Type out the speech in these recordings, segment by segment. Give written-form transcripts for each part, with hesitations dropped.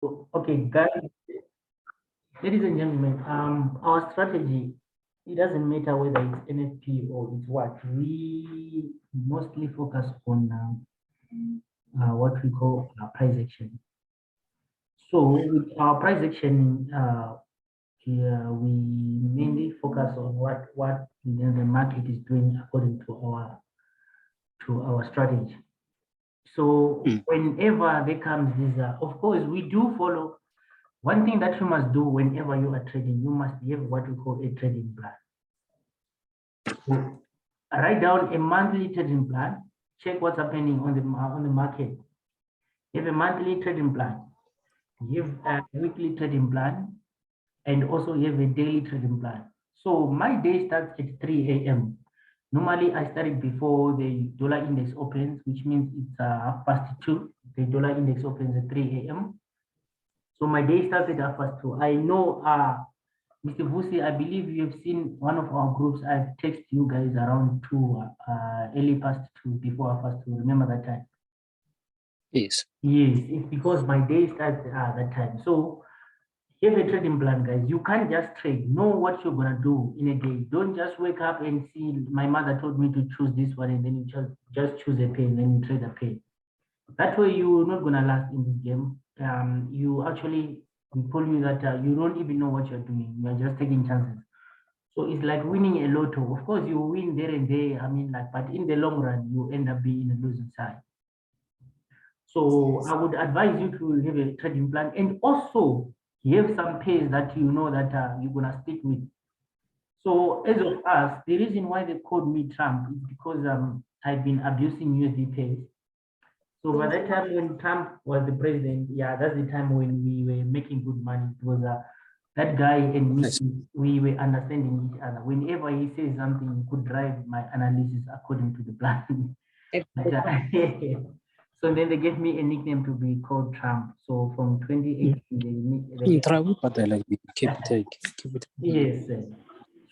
Okay, guys, ladies and gentlemen, our strategy, it doesn't matter whether it's NFP or it's what. We mostly focus on what we call price action. So with our price action, here we mainly focus on what the market is doing according to our strategy. So Mm. whenever there comes this, of course, we do follow. One thing that you must do whenever you are trading, you must have what we call a trading plan. So write down a monthly trading plan, check what's happening on the market. You have a monthly trading plan, you have a weekly trading plan, and also you have a daily trading plan. So my day starts at 3 a.m. Normally, I started before the dollar index opens, which means it's 2:30. The dollar index opens at 3 a.m. So my day starts at 2:30. I know, Mr. Vusi, I believe you have seen one of our groups. I've texted you guys around 2, early past 2, before 2. Remember that time? Yes. Yes, it's because my day starts that time. So you have a trading plan, guys. You can't just trade. Know what you're gonna do in a day. Don't just wake up and see. My mother told me to choose this one, and then you just choose a pay, and then you trade a pay. That way, you're not gonna last in this game. You actually told me that you don't even know what you're doing. You're just taking chances. So it's like winning a lotto. Of course, you win there and there. I mean, like, but in the long run, you end up being a losing side. So I would advise you to have a trading plan, and also you have some pays that you know that you're gonna stick with. So as of us, the reason why they called me Trump is because I've been abusing USD pays. So by that time when Trump was the president, yeah, that's the time when we were making good money. It was that guy and me, Yes. we were understanding each other. Whenever he says something, he could drive my analysis according to the plan. But, so then they gave me a nickname to be called Trump. So from 2018, they Keep it. yes.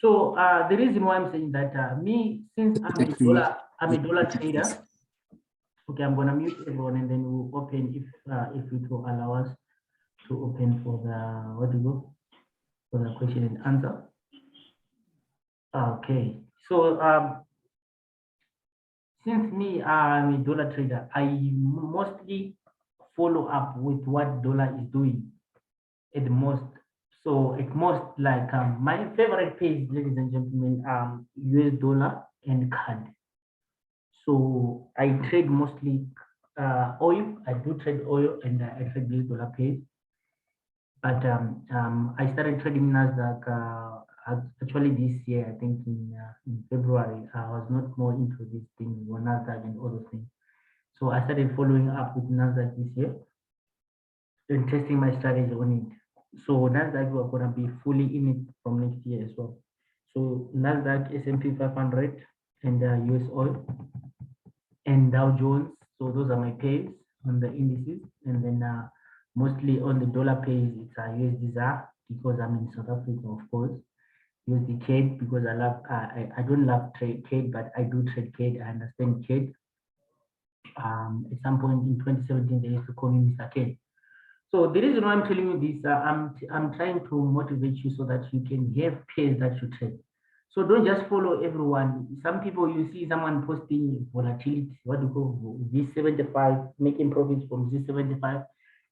So the reason why I'm saying that me, since I'm a dollar trader. Okay, I'm gonna mute everyone and then we'll open if it will allow us to open for the what do you go for the question and answer. Okay, so since me I'm a dollar trader, I mostly follow up with what dollar is doing at the most. So at most, like my favorite page, ladies and gentlemen, US dollar and CAD. So I trade mostly oil. I do trade oil and I trade US dollar pairs. But I started trading Nasdaq actually this year. I think in February. I was not more into these things, Nasdaq and all those things. So I started following up with Nasdaq this year and testing my strategy on it. So Nasdaq, we're gonna be fully in it from next year as well. So Nasdaq, S&P 500, and US oil and Dow Jones. So those are my pays on the indices, and then mostly on the dollar pays, it's USD ZAR because I'm in South Africa, of course. USD CAD because I love I don't love trade CAD, but I do trade CAD. I understand CAD. At some point in 2017, they used to call me Mr. CAD. So the reason why I'm telling you this, I'm trying to motivate you so that you can have pairs that you trade. So don't just follow everyone. Some people, you see someone posting volatility, what do you call V75, making profits from Z75,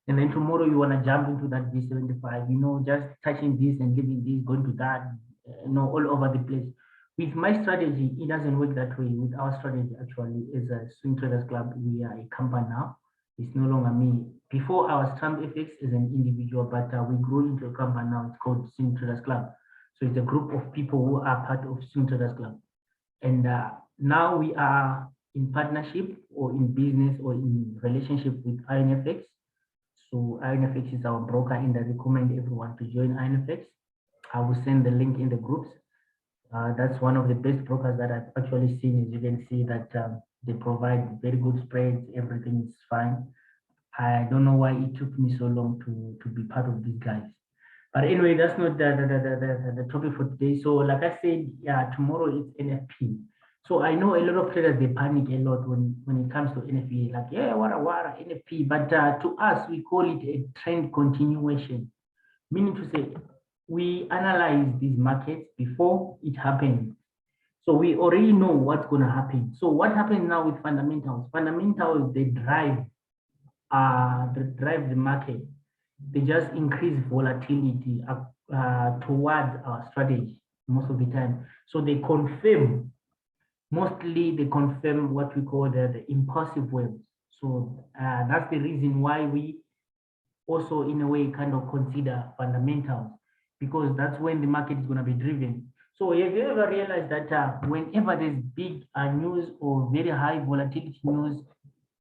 and then tomorrow you want to jump into that V75, just touching this and leaving this, going to that, all over the place. With my strategy, it doesn't work that way. With our strategy, actually, as a Swing Traders Club, we are a company now. It's no longer me. Before I was Trump FX as an individual, but we grew into a company now. It's called Swing Traders Club. So it's a group of people who are part of Swing Traders Club. And now we are in partnership or in business or in relationship with INFX. So INFX is our broker, and I recommend everyone to join INFX. I will send the link in the groups. That's one of the best brokers that I've actually seen. As you can see that they provide very good spreads. Everything is fine. I don't know why it took me so long to be part of these guys. But anyway, that's not the topic for today. So like I said, yeah, tomorrow it's NFP. So I know a lot of traders, they panic a lot when it comes to NFP, like, yeah, what NFP. But to us, we call it a trend continuation, meaning to say we analyze these markets before it happens. So we already know what's going to happen. So what happens now with fundamentals? Fundamentals, they drive the market. They just increase volatility towards our strategy most of the time. So they confirm, mostly they confirm what we call the impulsive waves. So that's the reason why we also in a way kind of consider fundamentals, because that's when the market is going to be driven. So have you ever realized that whenever there's big news or very high volatility news,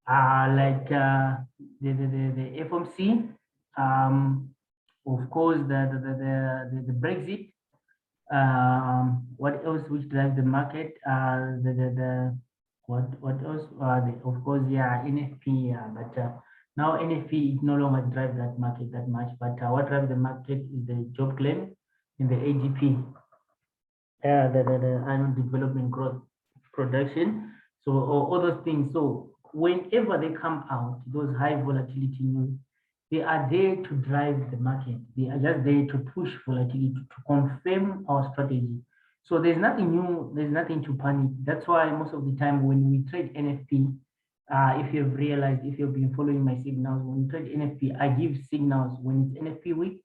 like the FOMC, of course the Brexit, what else which drives the market? What else? Of course, yeah, NFP. Yeah, but now NFP is no longer drive that market that much. But what drives the market is the job claim and the ADP, the annual development growth production. So all those things. So whenever they come out, those high volatility news, they are there to drive the market. They are just there to push volatility to confirm our strategy. So there's nothing new, there's nothing to panic. That's why most of the time when we trade NFP, if you've realized, if you've been following my signals, when we trade NFP, I give signals when it's NFP week.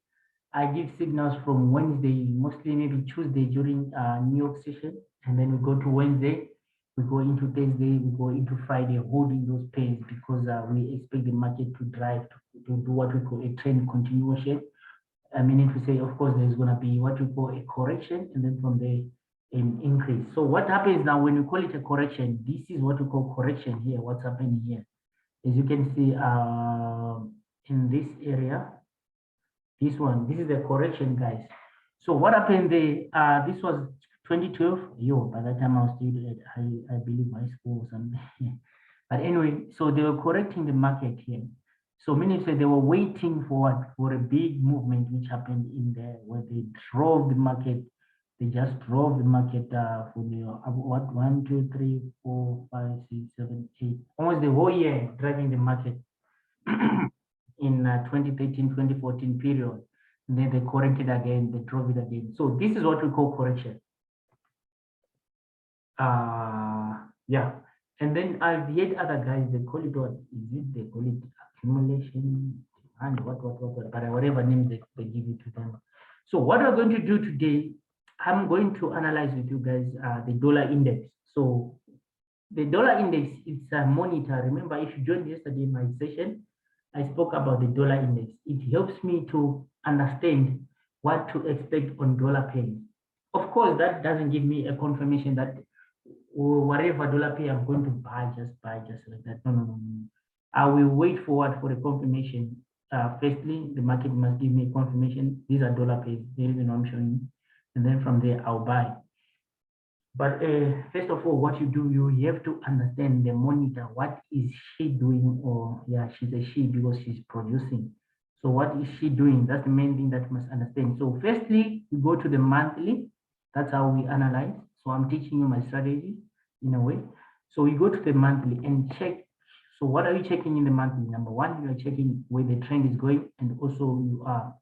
I give signals from Wednesday, mostly maybe Tuesday during New York session, and then we go to Wednesday, we go into Thursday, we go into Friday, holding those pairs because we expect the market to drive to do what we call a trend continuation. Meaning to say, of course, there's going to be what we call a correction, and then from there, an increase. So what happens now when we call it a correction? This is what we call correction here. What's happening here? As you can see in this area, this is the correction, guys. So what happened there? This was 2012. By that time I was still I believe high school or something. But anyway, so they were correcting the market here. So meaning they were waiting for what? For a big movement which happened in there where they drove the market. They just drove the market for the what 1, 2, 3, 4, 5, 6, 7, 8, almost the whole year driving the market. In 2013, 2014 period. And then they corrected again, they drove it again. So this is what we call correction. Yeah. And then I've yet other guys, they call it what? Is it they call it accumulation and what, but whatever name they give it to them. So what we're going to do today, I'm going to analyze with you guys the dollar index. So the dollar index, it's a monitor. Remember, if you joined yesterday in my session, I spoke about the dollar index. It helps me to understand what to expect on dollar pairs. Of course, that doesn't give me a confirmation that whatever dollar pair I'm going to buy just like that. No. I will wait forward for the confirmation. Firstly, the market must give me confirmation. These are dollar pairs. There is an option, and then from there I'll buy. But first of all, what you do, you have to understand the monitor. What is she doing? Or yeah, she's a she because she's producing. So what is she doing? That's the main thing that you must understand. So firstly, we go to the monthly. That's how we analyze. So I'm teaching you my strategy in a way. So we go to the monthly and check. So what are you checking in the monthly? Number one, you are checking where the trend is going, and also you are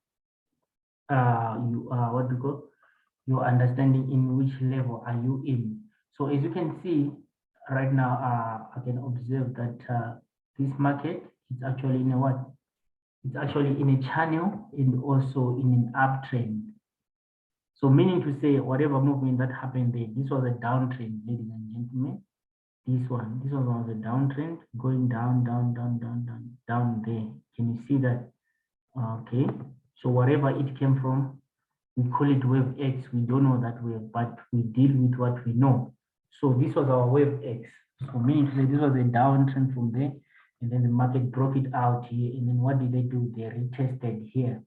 what do you call? Your understanding in which level are you in. So as you can see right now, I can observe that this market is actually in a what? It's actually in a channel and also in an uptrend. So meaning to say whatever movement that happened there, this was a downtrend, ladies and gentlemen. This one was a downtrend going down there. Can you see that? Okay. So wherever it came from, we call it wave X. We don't know that wave, but we deal with what we know. So this was our wave X. So meaning to say this was a downtrend from there, and then the market broke it out here. And then what did they do? They retested here.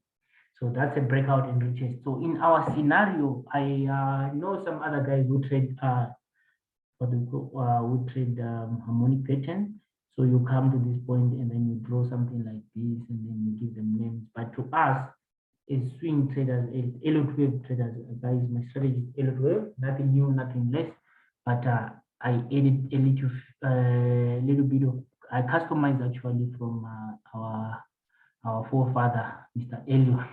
So that's a breakout and retest. So in our scenario, I know some other guys who trade harmonic pattern. So you come to this point and then you draw something like this, and then you give them names. But to us, as swing traders, Elliott wave traders, guys, my strategy is Elliott wave, nothing new, nothing less. But I added a little bit of, I customized actually from our forefather, Mr. Elio.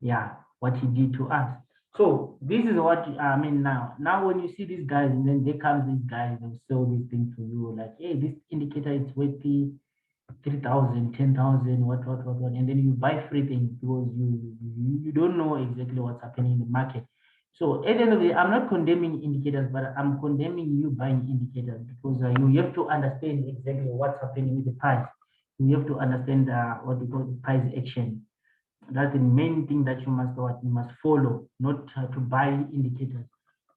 Yeah, what he did to us. So this is what I mean now. Now when you see these guys, and then they come these guys, they'll sell these things to you like, hey, this indicator is worth 3,000, 10,000, what, and then you buy free things because you don't know exactly what's happening in the market. So at the end of the day, I'm not condemning indicators, but I'm condemning you buying indicators because you have to understand exactly what's happening with the price. You have to understand what we call price action. That's the main thing that you must follow, not to buy indicators.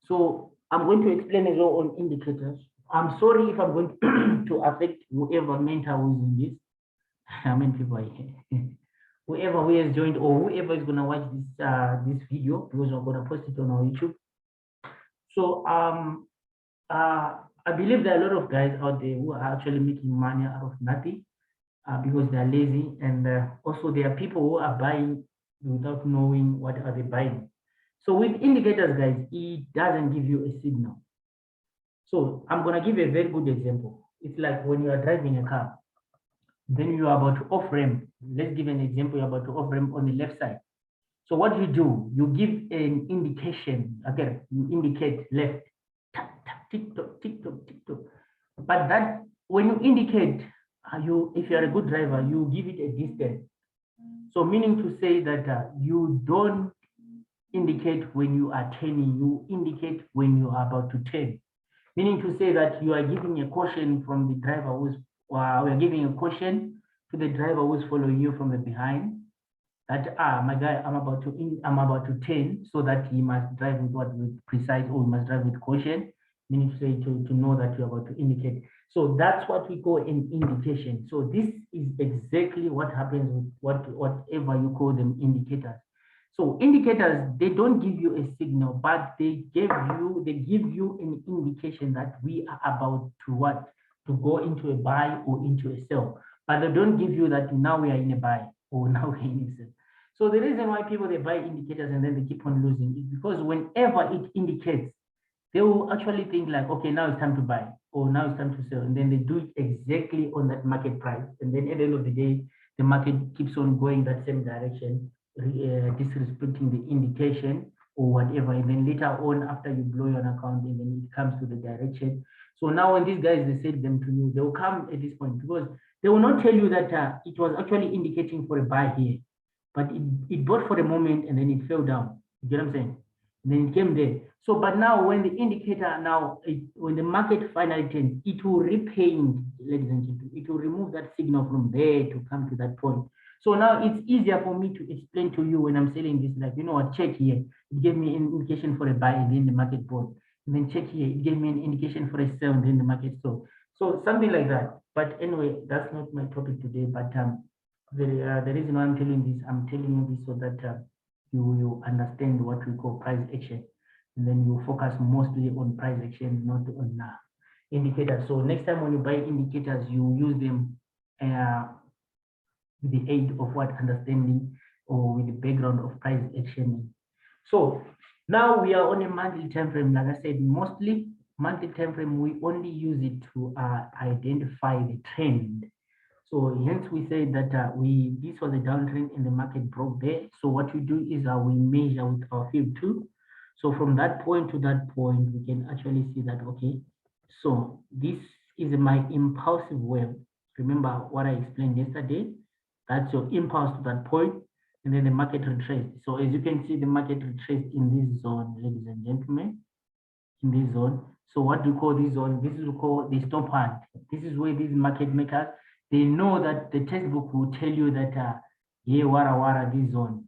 So I'm going to explain as well on indicators. I'm sorry if I'm going to affect whoever mentor who is in this. I mean, people are here. Whoever who has joined or whoever is going to watch this video, because I'm going to post it on our YouTube. So I believe there are a lot of guys out there who are actually making money out of nothing. Because they are lazy, and also there are people who are buying without knowing what are they buying. So with indicators, guys, it doesn't give you a signal. So I'm going to give a very good example. It's like when you are driving a car, then you are about to off ramp. Let's give an example. You're about to off ramp on the left side. So what you give an indication. Again, you indicate left, tap, tap, tick tock, tick tock, tick tock. But that when you indicate, if you are a good driver, you give it a distance. So meaning to say that you don't indicate when you are turning, you indicate when you are about to turn. Meaning to say that you are giving a caution from the driver who's, we are giving a caution to the driver who's following you from the behind. That my guy, I'm about to turn, so that he must drive with precise, or must drive with caution. Meaning to say to know that you're about to indicate. So that's what we call an indication. So this is exactly what happens with whatever you call them indicators. So indicators, they don't give you a signal, but they give you an indication that we are about to go into a buy or into a sell. But they don't give you that now we are in a buy or now we're in a sell. So the reason why people they buy indicators and then they keep on losing is because whenever it indicates, they will actually think like, okay, now it's time to buy, or now it's time to sell, and then they do it exactly on that market price. And then at the end of the day, the market keeps on going that same direction, disrespecting the indication or whatever. And then later on, after you blow your account, and then it comes to the direction. So now when these guys, they said them to you, they will come at this point because they will not tell you that it was actually indicating for a buy here, but it bought for the moment and then it fell down. You get what I'm saying? And then it came there. So, but now when the indicator when the market finally turns, it will repaint, ladies and gentlemen, it will remove that signal from there to come to that point. So now it's easier for me to explain to you when I'm selling this, like, you know what, check here. It gave me an indication for a buy and then the market bought. And then check here, it gave me an indication for a sell and then the market sold. So something like that. But anyway, that's not my topic today. But the reason why I'm telling you this so that you understand what we call price action, and then you focus mostly on price action, not on indicators. So next time when you buy indicators, you use them with the aid of what understanding or with the background of price action. So now we are on a monthly time frame. Like I said, mostly monthly time frame, we only use it to identify the trend. So hence we say that this was a downtrend and the market broke there. So what we do is we measure with our field too. So from that point to that point, we can actually see that, okay, so this is my impulsive wave. Remember what I explained yesterday? That's your impulse to that point, and then the market retraced. So as you can see, the market retraced in this zone, ladies and gentlemen, in this zone. So what do you call this zone? This is called the stop hand. This is where these market makers, they know that the textbook will tell you that yeah, wara this zone.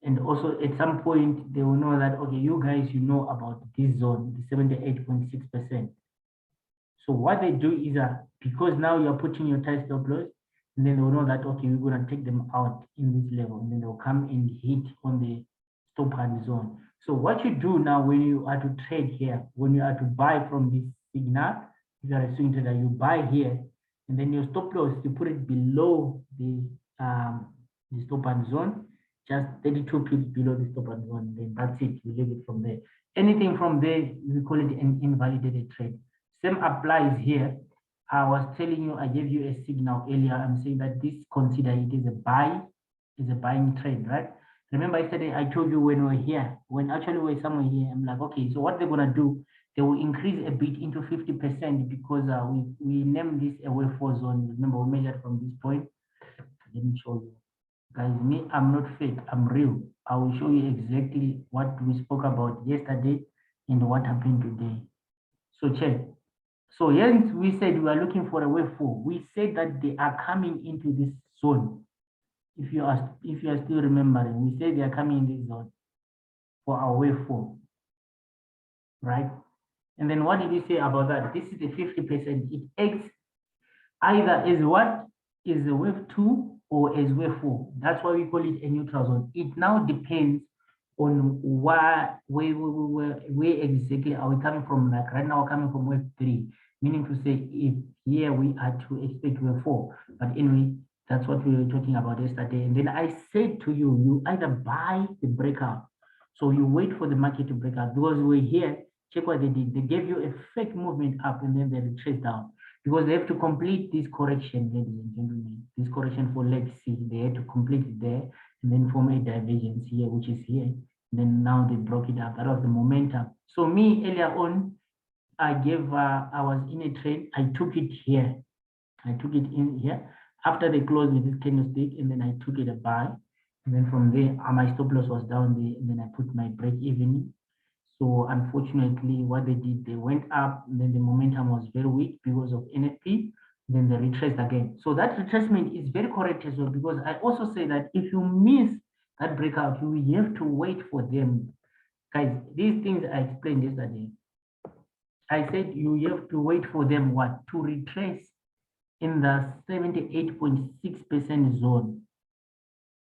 And also at some point they will know that, okay, you guys, you know about this zone, the 78.6%. So what they do is because now you're putting your tight stop loss, and then they'll know that, okay, we're gonna take them out in this level, and then they'll come and hit on the stop hand zone. So what you do now when you are to trade here, when you are to buy from this signal, if you are a swing trader, you buy here, and then your stop loss, you put it below the stop hand zone, just 32 pips below the stop and zone, then that's it. You leave it from there. Anything from there, we call it an invalidated trade. Same applies here. I was telling you, I gave you a signal earlier. I'm saying that this consider it is a buy, is a buying trade, right? Remember yesterday I told you when we're here, when actually we're somewhere here, I'm like, okay, so what they're gonna do, they will increase a bit into 50% because we named this a way for zone. Remember, we measured from this point. Let me show you. Guys, me, I'm not fake, I'm real. I will show you exactly what we spoke about yesterday and what happened today. So check. So yes, we said we are looking for a wave 4. We said that they are coming into this zone. If you are still remembering, we said they are coming in this zone for our wave 4, right? And then what did we say about that? This is the 50%. It acts either as what is a wave 2 or as wave 4. That's why we call it a neutral zone. It now depends on where exactly are we coming from. Like right now, we're coming from wave 3, meaning to say if here we are to expect wave 4. But anyway, that's what we were talking about yesterday. And then I said to you, you either buy the breakout. So you wait for the market to break out because we're here. Check what they did. They gave you a fake movement up and then they retrace down because they have to complete this correction, ladies and gentlemen. This correction for leg C, they had to complete it there and then form a divergence here, which is here. And then now they broke it up. That was the momentum. So me earlier on, I was in a trade. I took it here. I took it in here after they closed with this candlestick, and then I took it a buy. And then from there, my stop loss was down there, and then I put my break even. So unfortunately, what they did, they went up, and then the momentum was very weak because of NFP. Then they retraced again. So that retracement is very correct as well, because I also say that if you miss that breakout, you have to wait for them. Guys, these things I explained yesterday. I said you have to wait for them what? To retrace in the 78.6% zone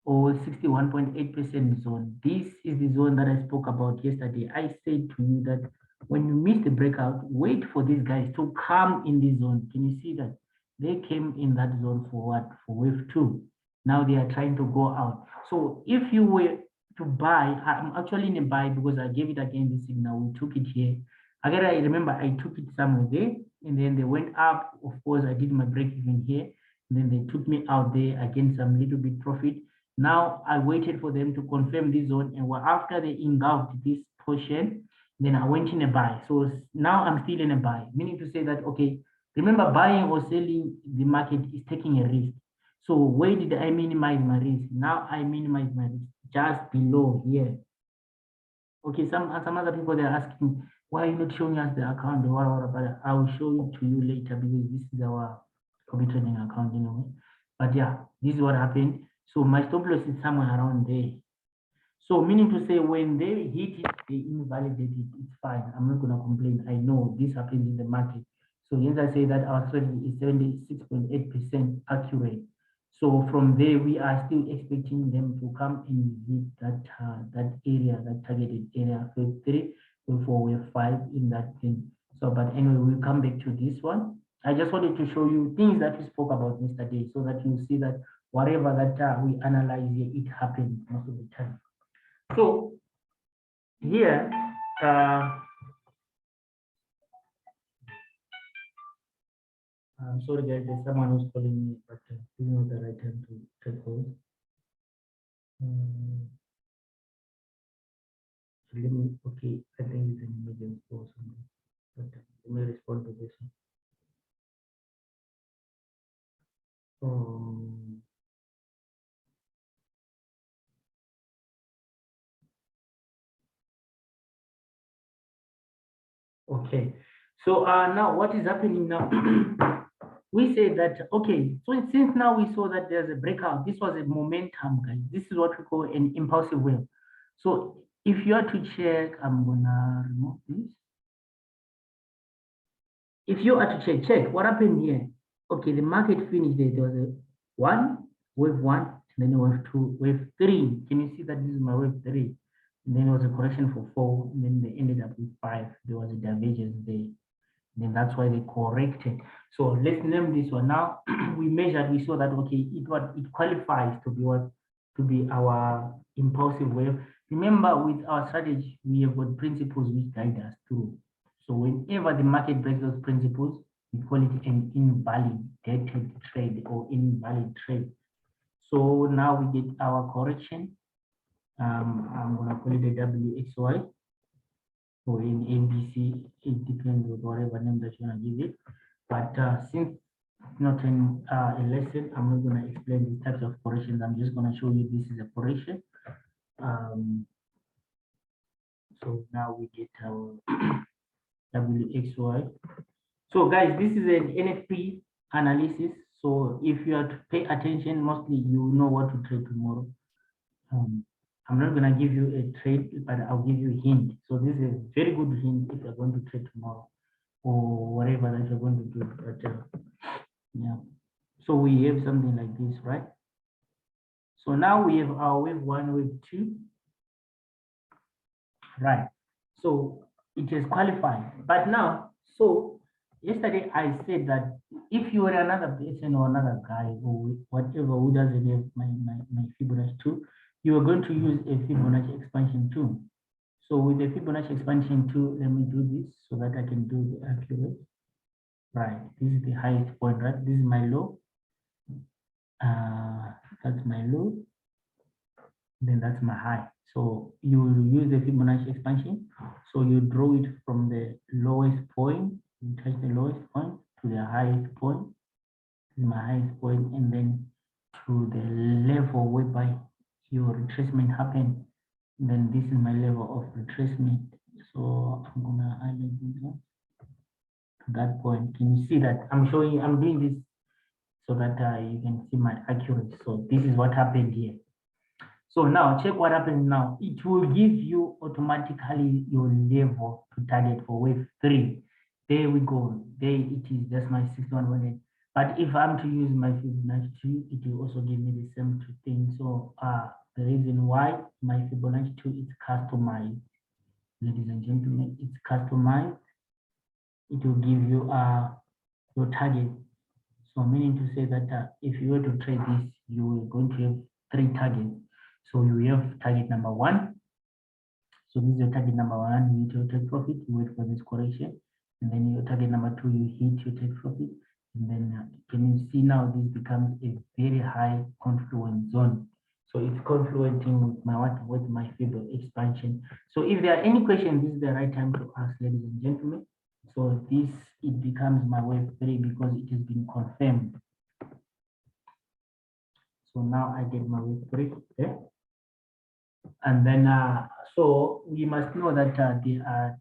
or 61.8% zone. This is the zone that I spoke about yesterday. I said to you that when you miss the breakout, wait for these guys to come in this zone. Can you see that? They came in that zone for what? For wave 2. Now they are trying to go out. So if you were to buy, I'm actually in a buy because I gave it again this signal. We took it here. Again, I remember I took it somewhere there and then they went up. Of course, I did my break even here. And then they took me out there again, some little bit profit. Now I waited for them to confirm this zone, and after they engulfed this portion, then I went in a buy. So now I'm still in a buy, meaning to say that, okay, remember buying or selling the market is taking a risk. So where did I minimize my risk? Now I minimize my risk just below here. Okay, some other people, they're asking, why are you not showing us the account? But I will show it to you later because this is our copy trading account anyway. But yeah, this is what happened. So my stop loss is somewhere around there. So meaning to say when they hit it, they invalidate it, it's fine. I'm not gonna complain. I know this happens in the market. So hence I say that our strategy is 76.8% accurate. So from there, we are still expecting them to come and hit that area, that targeted area, wave 3, wave 4, wave 5 in that thing. So, but anyway, we'll come back to this one. I just wanted to show you things that we spoke about yesterday so that you see that whatever that we analyze here, it happens most of the time. So here, I'm sorry guys, there's someone who's calling me, but this is not the right time to take calls. Okay, I think it's an emergency or something, but let me respond to this one. Okay, so now what is happening now? We say that, okay, so since now we saw that there's a breakout, this was a momentum, guys. This is what we call an impulsive wave. So if you are to check, I'm gonna remove this. If you are to check what happened here. Okay, the market finished there. There was a wave 1, and then wave 2, wave 3. Can you see that this is my wave 3? And then there was a correction for 4, and then they ended up with 5. There was a divergence there. Then that's why they corrected. So let's name this one. Now we measured, we saw that, okay, it qualifies to be what? to be our impulsive wave. Remember, with our strategy, we have got principles which guide us through. So whenever the market breaks those principles, we call it an invalidated trade or invalid trade. So now we get our correction. I'm gonna call it a WXY or in ABC. It depends on whatever name that you wanna give it. But since it's not a lesson, I'm not gonna explain these types of corrections. I'm just gonna show you this is a correction. So now we get our WXY. So guys, this is an NFP analysis. So if you are to pay attention, mostly you know what to trade tomorrow. I'm not gonna give you a trade, but I'll give you a hint. So this is a very good hint if you're going to trade tomorrow or whatever that you're going to do. But yeah. So we have something like this, right? So now we have our wave 1, wave 2. Right. So it is qualified. But now, so yesterday I said that if you were another person or another guy or whatever who doesn't have my Fibonacci 2, you are going to use a Fibonacci expansion 2. So with the Fibonacci expansion 2, let me do this so that I can do the accurate. Right. This is the highest point, right? This is my low. That's my low. Then that's my high. So you will use the Fibonacci expansion. So you draw it from the lowest point, you touch the lowest point to the highest point. This is my highest point, and then to the level whereby your retracement happened. Then this is my level of retracement. So I'm gonna highlight this one to that point. Can you see that I'm doing this so that you can see my accuracy. So this is what happened here. So now check what happens now. It will give you automatically your level to target for wave 3. There we go. There it is, just my 6118. But if I'm to use my Fibonacci 2, it will also give me the same thing. So the reason why my Fibonacci 2 is customized, ladies and gentlemen, it's customized. It will give you your target. So meaning to say that if you were to trade this, you are going to have 3 targets. So you have target number 1. So this is your target number 1, you need to take profit, you wait for this correction. And then your target number 2, you hit, you take profit. And then can you see now this becomes a very high confluence zone. So it's confluencing with my Fibonacci expansion. So if there are any questions, this is the right time to ask, ladies and gentlemen. So this, it becomes my wave 3 because it has been confirmed. So now I get my wave 3, okay? And then, so we must know that there are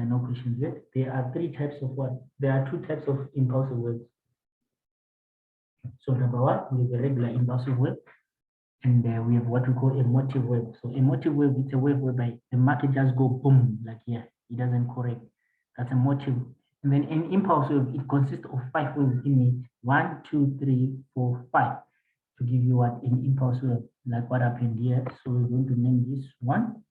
no questions yet. There are 3 types of what? There are 2 types of impulsive waves. So number 1, we have a regular impulsive wave, and we have what we call emotive wave. So emotive wave, it's a wave whereby the market just go boom, like here, it doesn't correct. That's a motive. And then an impulse wave, it consists of 5 waves in it. 1, 2, 3, 4, 5. To give you what an impulse wave, like what happened here. So we're going to name this one.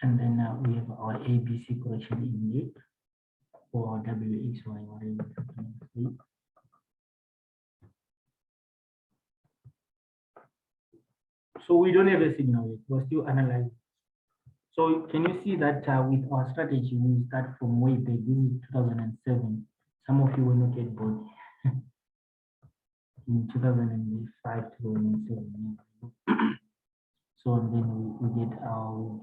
And then we have our ABC correction in it for WXY, whatever. So we don't have a signal yet. We're still analyzing. So can you see that with our strategy, we start from way back. This is 2007. Some of you will not get bored. In 2005, 2007. So then we get our,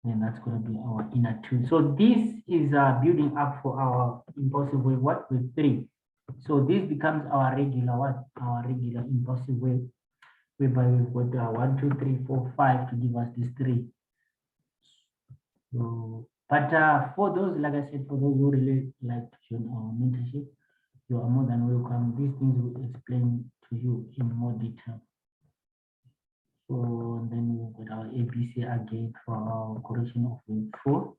then that's going to be our inner 2. So this is building up for our impulsive wave, what? With 3. So this becomes our regular what? Our regular impulsive wave, whereby we've got 1, 2, 3, 4, 5 to give us this 3. So, but for those, like I said, for those who really like to join our mentorship, you are more than welcome. These things will explain to you in more detail. So then we've got our ABC again for our correction of wave 4.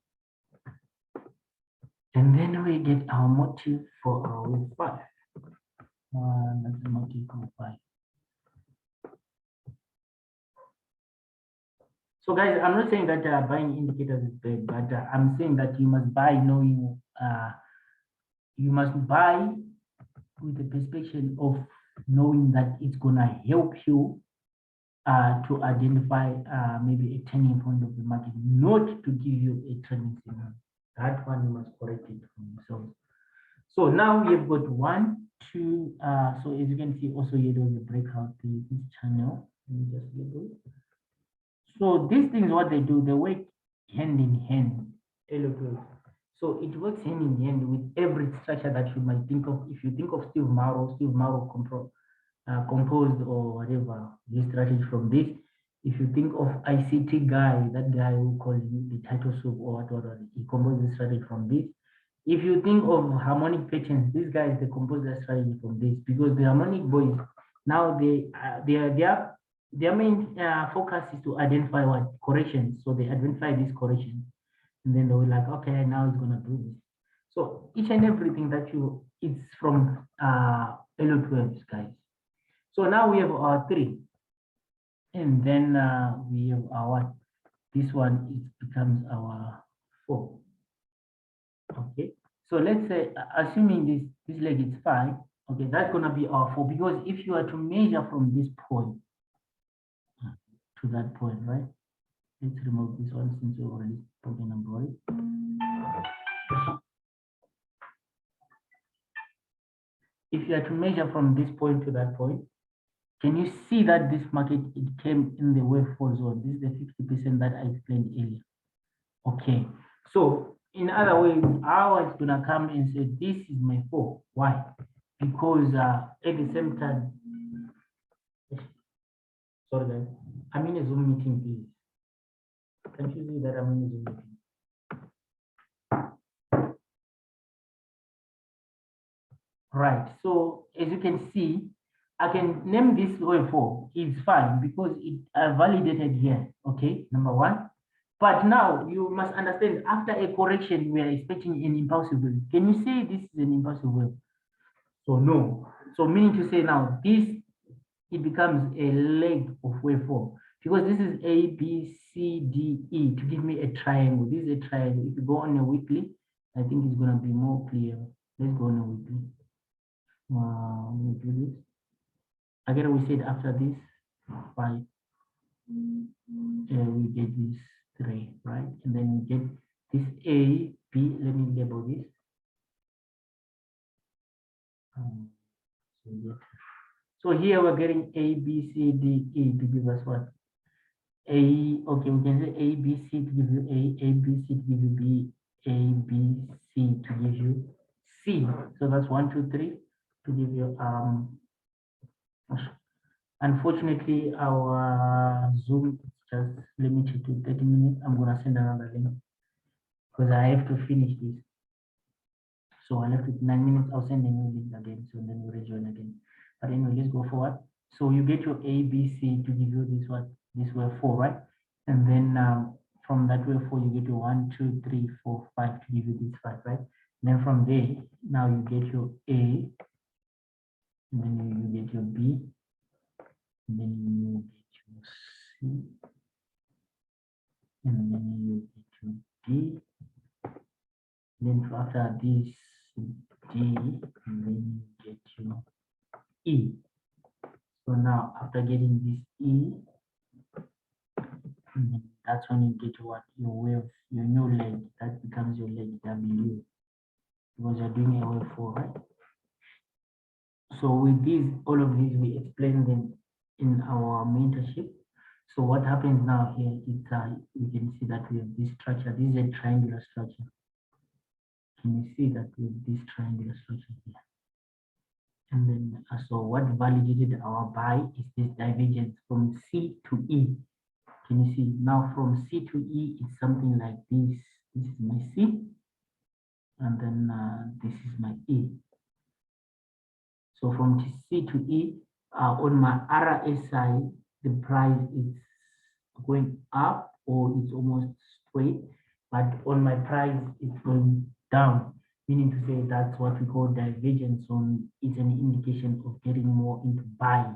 And then we get our motive for our wave 5. That's the motive for 5. So guys, I'm not saying that buying indicators is bad, but I'm saying that you must buy knowing you must buy with the perspective of knowing that it's gonna help you to identify maybe a turning point of the market, not to give you a trending signal. That one you must correct it from yourself. So now we have got 1, 2. So as you can see, also here there's a breakout this channel. Let me just label it. So these things, what they do, they work hand in hand. So it works hand in hand with every structure that you might think of. If you think of Steve Morrow composed or whatever this strategy from this. If you think of ICT guy, that guy who called the title soup or whatever, he composed the strategy from this. If you think of harmonic patterns, these guys, they compose their strategy from this, because the harmonic boys, now their main focus is to identify what corrections. So they identify these corrections, and then they were like, okay, now it's gonna do this. So each and everything that it's from Elo12s, guys. So now we have our 3, and then we have our, this one, it becomes our 4. Okay, so let's say, assuming this leg is 5, okay, that's gonna be our 4, because if you are to measure from this point to that point, right? Let's remove this one since we're already talking about it. If you are to measure from this point to that point, can you see that this market, it came in the wave 4 zone? This is the 50% that I explained earlier. Okay, so in other words, I was gonna come and say, this is my 4. Why? Because at the same time, sorry guys, I'm in a Zoom meeting, please. Can't you see that I'm in a Zoom meeting? Right, so as you can see, I can name this wave 4. It's fine because it validated here, okay, number 1. But now you must understand, after a correction, we are expecting an impulsive wave. Can you say this is an impulsive wave? So no. So meaning to say now, this, it becomes a leg of wave 4, because this is A, B, C, D, E to give me a triangle. This is a triangle. If you go on a weekly, I think it's going to be more clear. Let's go on a weekly. Let me do this. Again, we said after this 5, we get this 3, right? And then we get this A, B. Let me label this. So here we're getting A, B, C, D, E to give us what? A, okay, we can say A, B, C to give you A, B, C to give you B, A, B, C to give you C. So that's 1, 2, 3 to give you unfortunately our Zoom is just limited to 30 minutes. I'm gonna send another link because I have to finish this. So I left with 9 minutes. I'll send a new link again, so then we'll rejoin again. But anyway, let's go forward. So you get your A, B, C to give you this one. This were 4, right? And then from that way 4, you get your 1, 2, 3, 4, 5 to give you this 5, right? And then from there, now you get your A, and then you get your B, and then you get your C, and then you get your D. Then after this D, and then you get your E. So now after getting this E, that's when you get what your wave, your new leg, that becomes your leg W, because you're doing a wave 4, right? So with these, all of these, we explain them in our mentorship. So what happens now here is we can see that we have this structure. This is a triangular structure. Can you see that we have this triangular structure here? And then, so what validated our buy is this divergence from C to E. Can you see now from C to E, it's something like this. This is my C, and then this is my E. So from C to E, on my RSI, the price is going up or it's almost straight, but on my price, it's going down, meaning to say that's what we call divergence. On it's an indication of getting more into buy.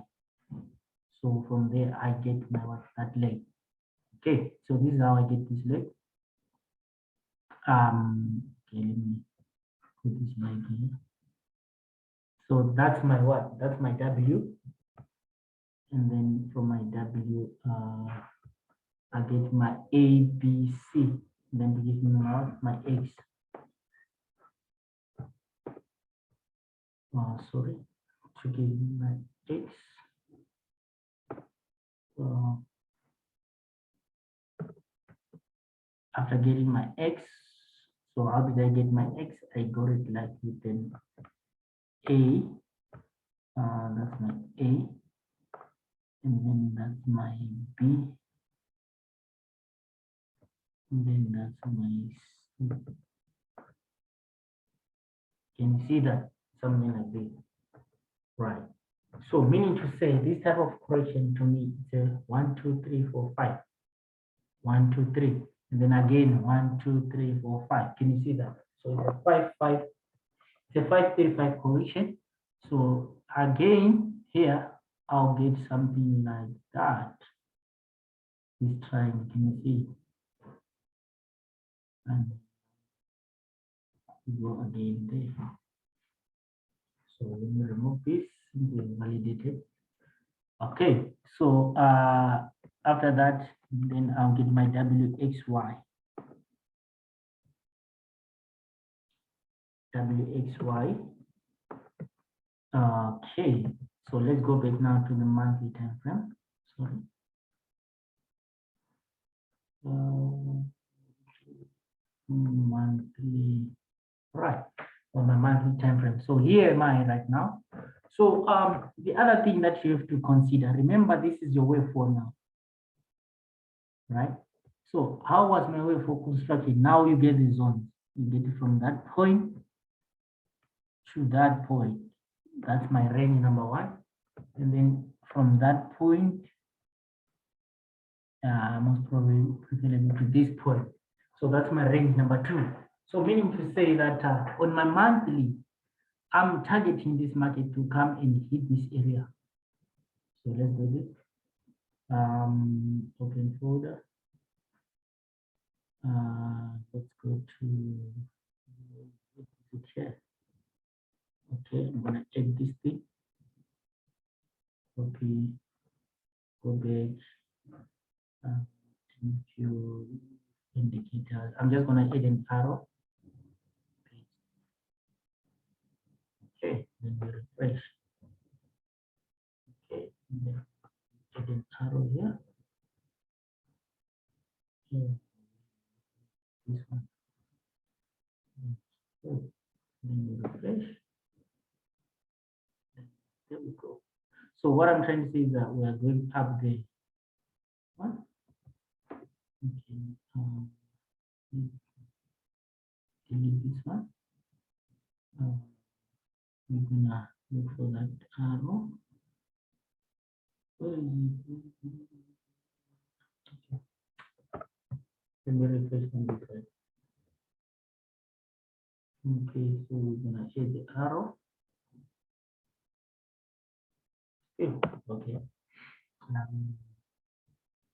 So from there, I get my that leg. Okay, so this is how I get this leg. Okay, let me my B. So that's my what? That's my W. And then from my W, I get my A, B, C. Then to give me my X. Sorry, to give me my X. After getting my X, so how did I get my X? I got it like with an A. That's my A. And then that's my B. And then that's my C. Can you see that? Something like this. Right. So meaning to say this type of correction to me is a 1, 2, 3, 4, 5. 1, 2, 3. And then again 1, 2, 3, 4, 5. Can you see that? So it's a 5, 5. It's a 5, 3, 5 correction. So again here I'll get something like that. This triangle, can you see? And go again there. So let me remove this, validate it. Okay, so after that, then I'll get my WXY. WXY. Okay, so let's go back now to the monthly time frame. Sorry. Monthly, right, on my monthly time frame. So here am I right now. So the other thing that you have to consider, remember this is your wave 4 now, right? So how was my wave 4 constructed? Now you get the zones. You get it from that point to that point. That's my range number 1. And then from that point, most probably preferably to this point. So that's my range number 2. So meaning to say that on my monthly, I'm targeting this market to come and hit this area. So let's do this. Open folder. Let's go to here. Okay, I'm gonna check this thing. Copy, go back. Few indicators. I'm just gonna add an arrow. Okay, then we refresh. Okay, then add an arrow here. Okay. This one. Okay. Then we refresh. There we go. So what I'm trying to say is that we are going up there. One. Okay. Delete this one. We're gonna look for that arrow. Okay. Let me refresh on this side. Okay, so we're gonna add the arrow. Okay.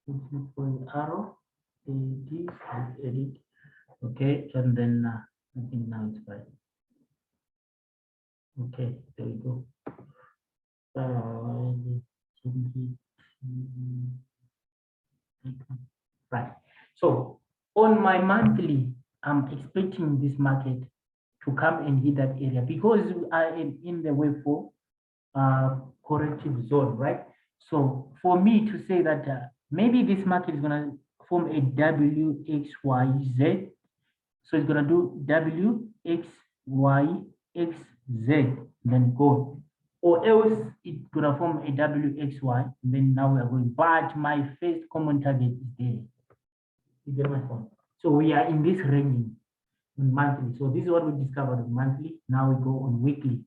Let's look for the arrow. This edit. Okay, and then I think now it's fine. Okay, there we go. Right. So on my monthly, I'm expecting this market to come and hit that area because I am in the wave 4 corrective zone, right? So for me to say that maybe this market is going to form a WXYZ. So it's going to do WXYXZ, then go. Or else it's going to form a WXY, then now we are going. But my first common target is there. You get my point? So we are in this range monthly. So this is what we discovered on monthly. Now we go on weekly.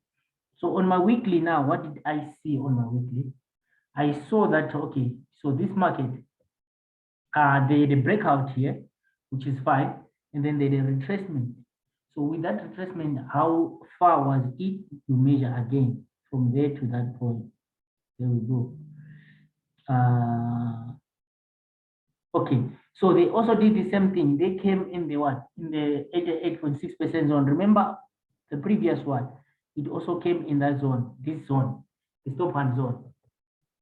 So on my weekly now, what did I see on my weekly? I saw that, okay, so this market, they had a breakout here, which is fine. And then they had a retracement. So with that retracement, how far was it to measure again from there to that point? There we go. Okay, so they also did the same thing. They came in the what? In the 88.6% zone. Remember, the previous one, it also came in that zone, this zone, the stop hand zone.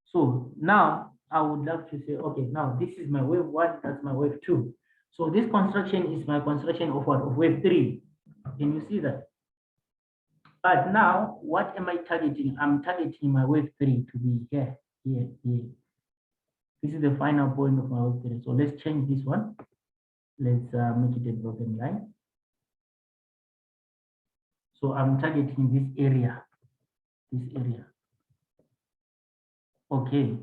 So now I would love to say, okay, now this is my wave one, that's my wave two. So this construction is my construction of what? Of wave three. Can you see that? But now, what am I targeting? I'm targeting my wave three to be here, here, here. This is the final point of my wave three. So let's change this one. Let's make it a broken line. So I'm targeting this area, this area. Okay.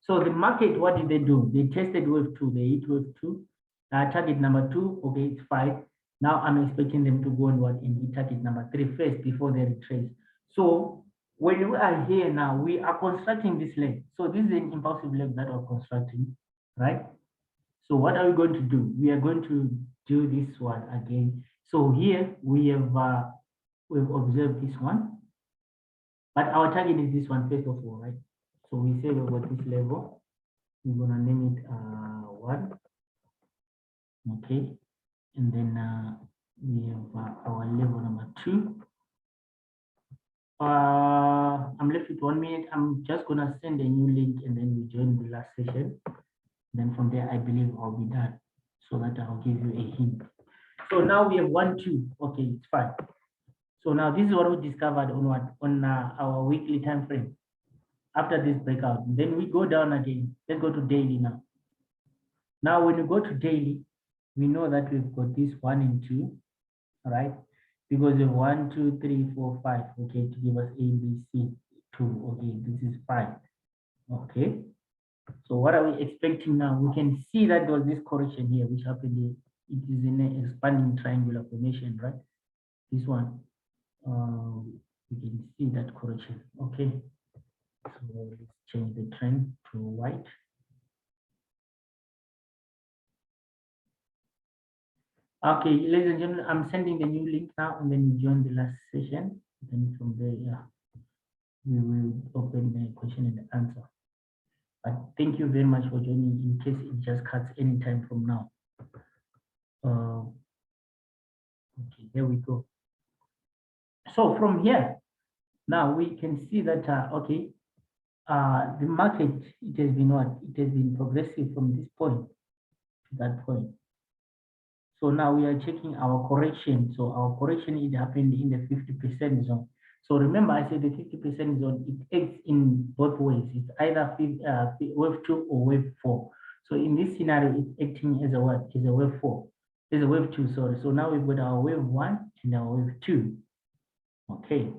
So the market, what did they do? They tested wave two, they hit wave two. Target number two, okay, it's 5. Now I'm expecting them to go on what in the target number 3 first before they retrace. So when we are here now, we are constructing this leg. So this is an impulsive leg that we're constructing, right? So what are we going to do? We are going to do this one again. So here we have we've observed this one, but our target is this one first of all, right? So we say we've got this level. We're gonna name it 1. Okay, and then we have our level number 2. I'm left with 1 minute. I'm just gonna send a new link and then we join the last session. Then from there, I believe I'll be done so that I'll give you a hint. So now we have 1, 2. Okay, it's fine. So now this is what we discovered on what on our weekly time frame. After this breakout, then we go down again. Let's go to daily now. Now, when you go to daily, we know that we've got this 1 and 2, all right? Because we have 1, 2, 3, 4, 5, okay, to give us A, B, C, 2, okay, this is 5, okay? So what are we expecting now? We can see that there was this correction here, which happened here. It is in an expanding triangular formation, right? This one, we can see that correction, okay? So let's change the trend to white. Okay, ladies and gentlemen, I'm sending the new link now, and then you join the last session. Then from there, yeah, we will open the question and answer. But thank you very much for joining. In case it just cuts anytime from now. Okay, there we go. So from here, now we can see that okay, the market, it has been what? It has been progressive from this point to that point. So now we are checking our correction. So our correction, it happened in the 50% zone. So remember, I said the 50% zone, it acts in both ways. It's either wave 2 or wave 4. So in this scenario, it's acting as a what? As a wave 4. As a wave 2, sorry. So now we've got our wave 1 and our wave 2. Okay.